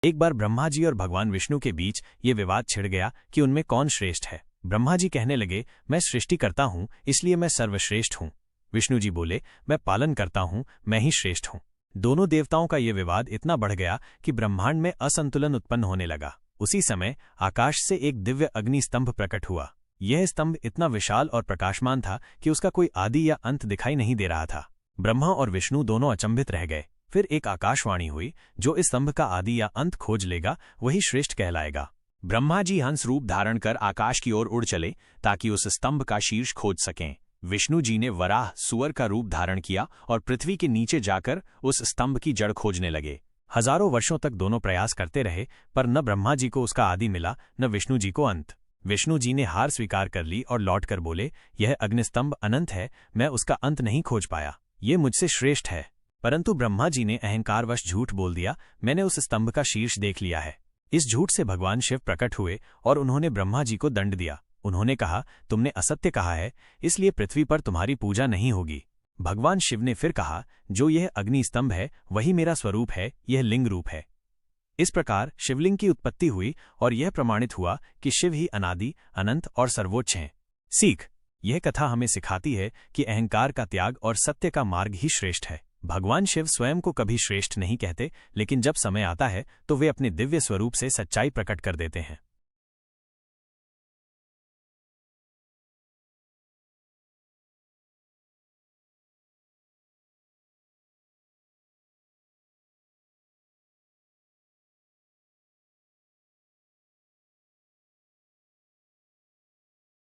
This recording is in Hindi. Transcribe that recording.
एक बार ब्रह्मा जी और भगवान विष्णु के बीच ये विवाद छिड़ गया कि उनमें कौन श्रेष्ठ है। ब्रह्मा जी कहने लगे, मैं सृष्टि करता हूँ, इसलिए मैं सर्वश्रेष्ठ हूँ। विष्णु जी बोले, मैं पालन करता हूँ, मैं ही श्रेष्ठ हूँ। दोनों देवताओं का ये विवाद इतना बढ़ गया कि ब्रह्मांड में असंतुलन उत्पन्न होने लगा। उसी समय आकाश से एक दिव्य अग्नि स्तंभ प्रकट हुआ। यह स्तंभ इतना विशाल और प्रकाशमान था कि उसका कोई आदि या अंत दिखाई नहीं दे रहा था। ब्रह्मा और विष्णु दोनों अचंभित रह गए। फिर एक आकाशवाणी हुई, जो इस स्तंभ का आदि या अंत खोज लेगा वही श्रेष्ठ कहलाएगा। ब्रह्मा जी हंस रूप धारण कर आकाश की ओर उड़ चले ताकि उस स्तंभ का शीर्ष खोज सकें। विष्णु जी ने वराह सुअर का रूप धारण किया और पृथ्वी के नीचे जाकर उस स्तंभ की जड़ खोजने लगे। हजारों वर्षों तक दोनों प्रयास करते रहे, पर न ब्रह्मा जी को उसका आदि मिला, न विष्णु जी को अंत। विष्णु जी ने हार स्वीकार कर ली और लौटकर बोले, यह अग्निस्तंभ अनंत है, मैं उसका अंत नहीं खोज पाया, ये मुझसे श्रेष्ठ है। परंतु ब्रह्मा जी ने अहंकारवश झूठ बोल दिया, मैंने उस स्तंभ का शीर्ष देख लिया है। इस झूठ से भगवान शिव प्रकट हुए और उन्होंने ब्रह्मा जी को दंड दिया। उन्होंने कहा, तुमने असत्य कहा है, इसलिए पृथ्वी पर तुम्हारी पूजा नहीं होगी। भगवान शिव ने फिर कहा, जो यह अग्नि स्तंभ है वही मेरा स्वरूप है, यह लिंग रूप है। इस प्रकार शिवलिंग की उत्पत्ति हुई और यह प्रमाणित हुआ कि शिव ही अनादि, अनंत और सर्वोच्च हैं। सीख, यह कथा हमें सिखाती है कि अहंकार का त्याग और सत्य का मार्ग ही श्रेष्ठ है। भगवान शिव स्वयं को कभी श्रेष्ठ नहीं कहते, लेकिन जब समय आता है तो वे अपने दिव्य स्वरूप से सच्चाई प्रकट कर देते हैं।